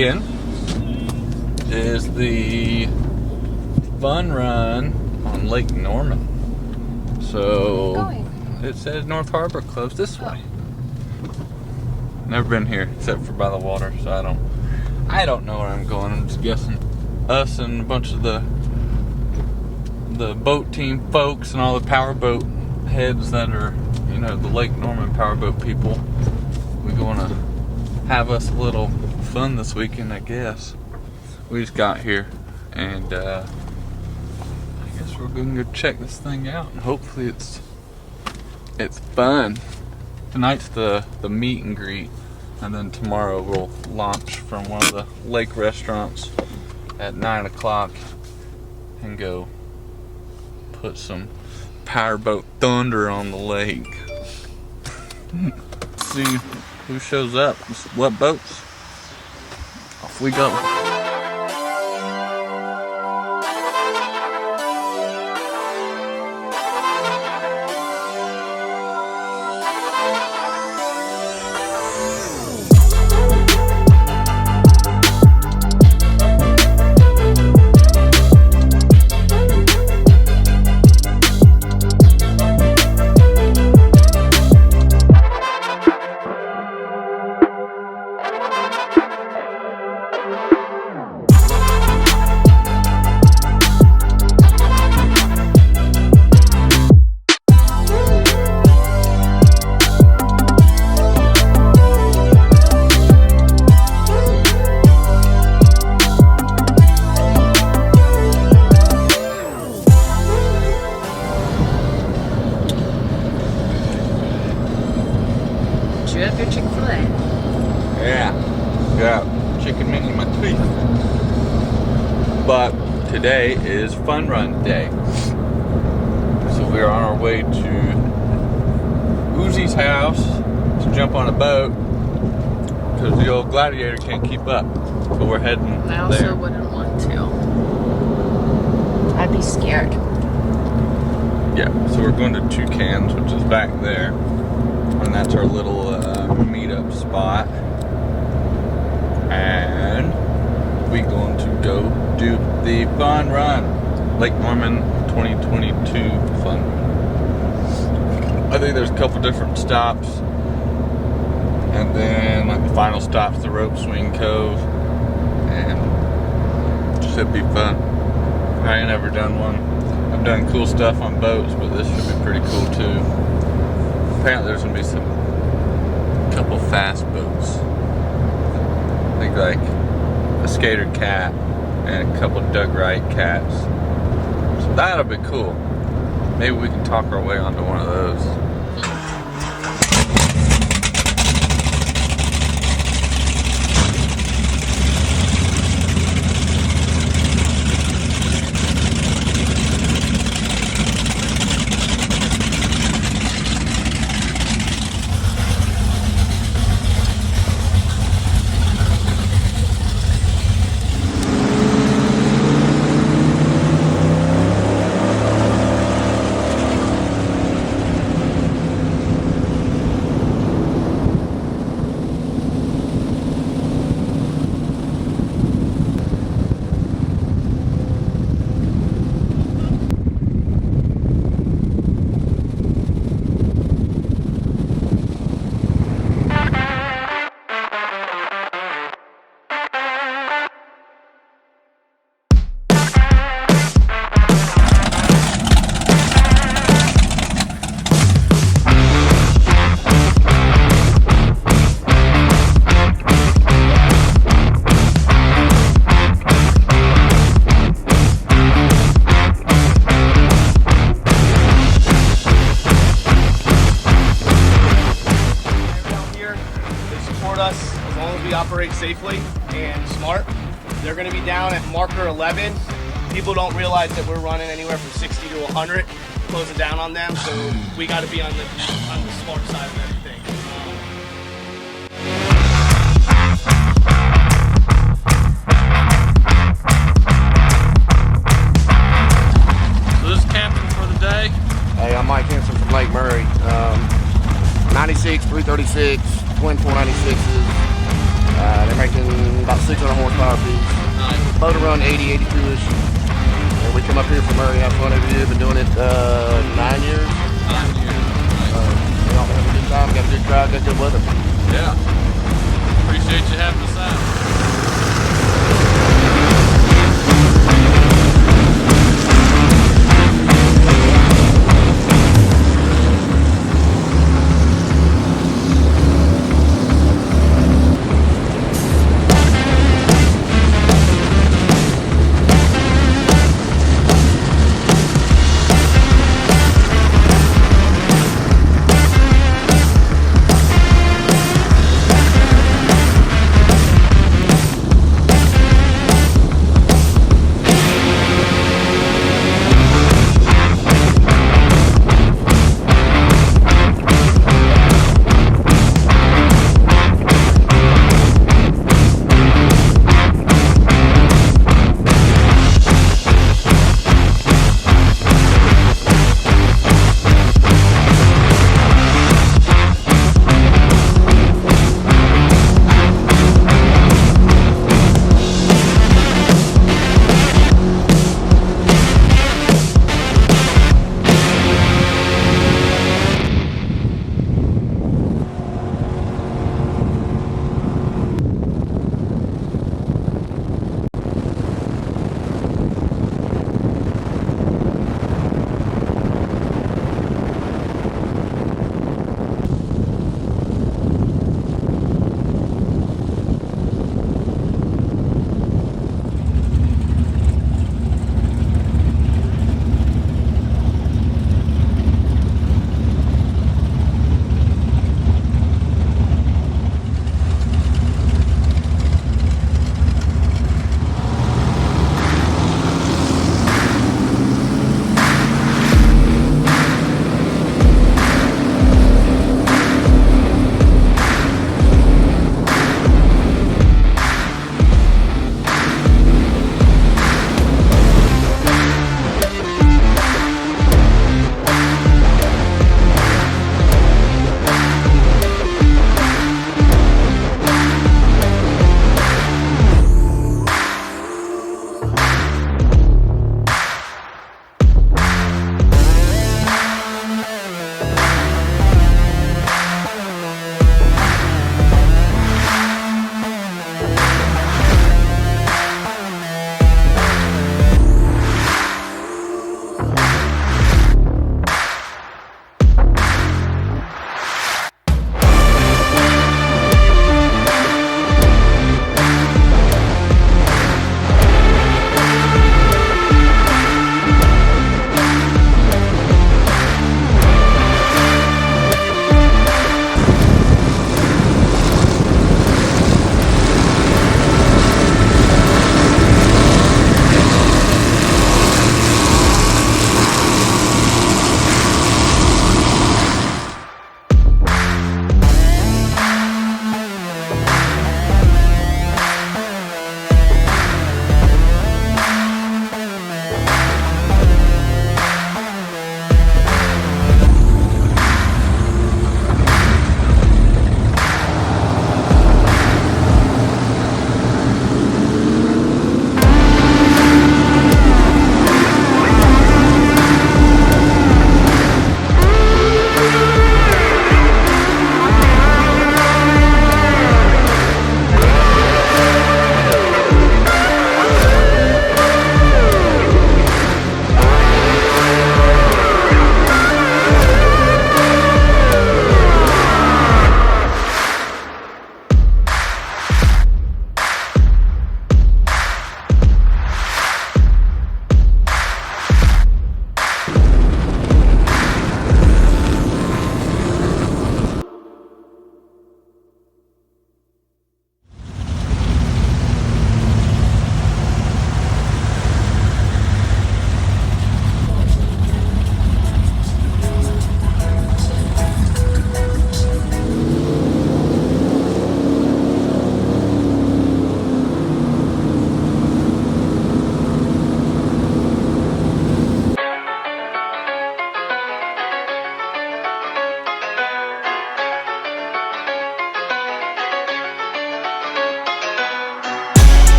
weekend is the fun run on Lake Norman. So it says North Harbor closed this way. Never been here except for by the water, so I don't know where I'm going. I'm just guessing. Us and a bunch of the boat team folks and all the powerboat heads that are, you know, the Lake Norman powerboat people. We're gonna have us a little fun this weekend, I guess. We just got here, and I guess we're gonna go check this thing out, and hopefully it's fun. Tonight's the meet and greet, and then tomorrow we'll launch from one of the lake restaurants at 9 o'clock and go put some powerboat thunder on the lake. See who shows up, what boats. Off we go. Yeah, chicken mint in my teeth. But today is fun run day. So we're on our way to Uzi's house to jump on a boat because the old Gladiator can't keep up. So we're heading there. I also wouldn't want to. I'd be scared. Yeah, so we're going to Toucans, which is back there. And that's our little meetup spot. And we're going to go do the fun run. Lake Norman 2022 fun run. I think there's a couple different stops. And then like the final stop's the Rope Swing Cove. And it should be fun. I ain't never done one. I've done cool stuff on boats, but this should be pretty cool too. Apparently there's gonna be a couple fast boats. I think like a skater cat and a couple Doug Wright cats. So that'll be cool. Maybe we can talk our way onto one of those. Operate safely and smart. They're going to be down at marker 11. People don't realize that we're running anywhere from 60 to 100, closing down on them. So we got to be on the smart side of everything. So this is camping for the day. Hey, I'm Mike Henson from Lake Murray. 96, 336, twin 496s. They're making about 600 horsepower apiece. Nice. Boat run 80, 82-ish. And we come up here from Murray, have fun every year. Been doing it 9 years. 9 years. Nice. We all have a good time, got a good crowd, got good weather. Yeah. Appreciate you having us out.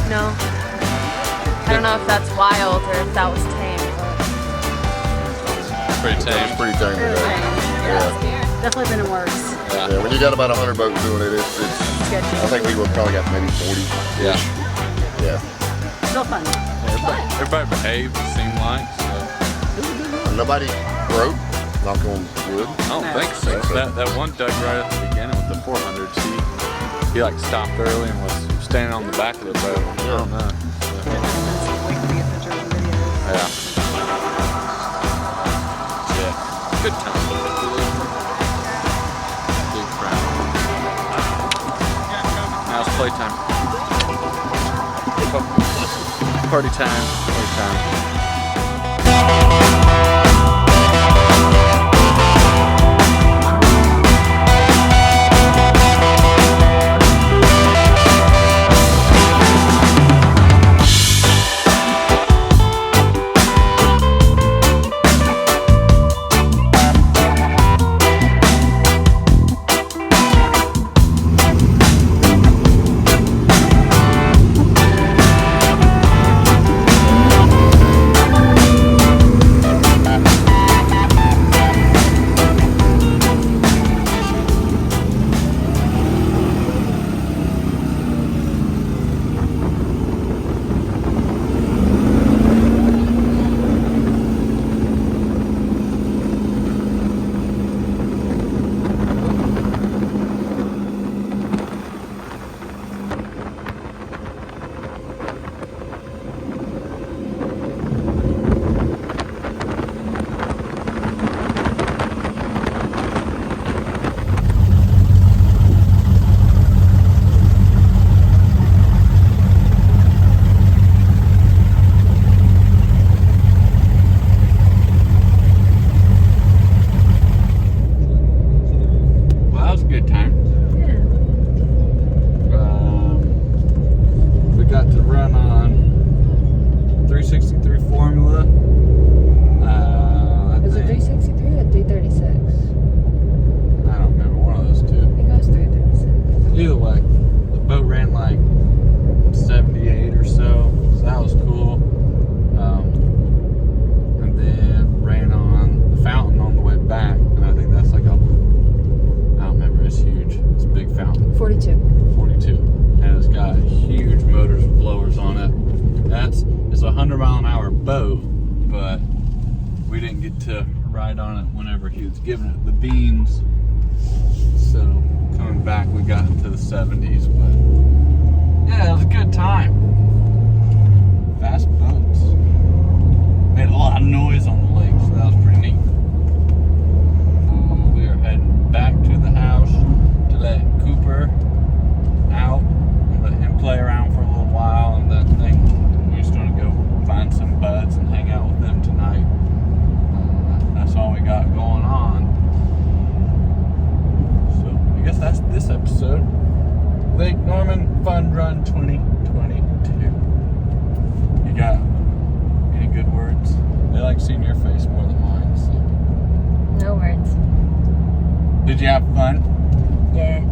No. I don't know if that's wild or if that was tame. Pretty It's tame. pretty tame Really today. tame. Yeah. Definitely been worse. Yeah, when you got about 100 boats doing it, it's Sketchy. I think we would probably got maybe 40. Yeah. Yeah. Still fun. Everybody behaved, it seemed like. So. Nobody broke, knock on wood. I don't think so. That one Doug right at the beginning with the 400, he like stopped early and was standing on the back of the boat. I don't know. Yeah. Yeah. Good time. Big crowd. Now it's playtime. Party time. Party time. Either way, the boat ran like 78 or so that was cool. And then ran on the fountain on the way back, and I think that's like a, I don't remember, it's huge. It's a big fountain. 42. 42. And it's got huge motors, blowers on it. It's a 100-mile-an-hour boat, but we didn't get to ride on it whenever he was giving it the beans. So coming back, we got into the 70s, but yeah, it was a good time. Fast boats. Made a lot of noise on the lake, so that was pretty neat. We are heading back to the house to let Cooper out and let him play around for a little while, and then we're just gonna go find some buds and hang out with them tonight. That's all we got going on. So I guess that's this episode. Lake Norman Fun Run 2022. You got any good words? They like seeing your face more than mine. So. No words. Did you have fun? Yeah.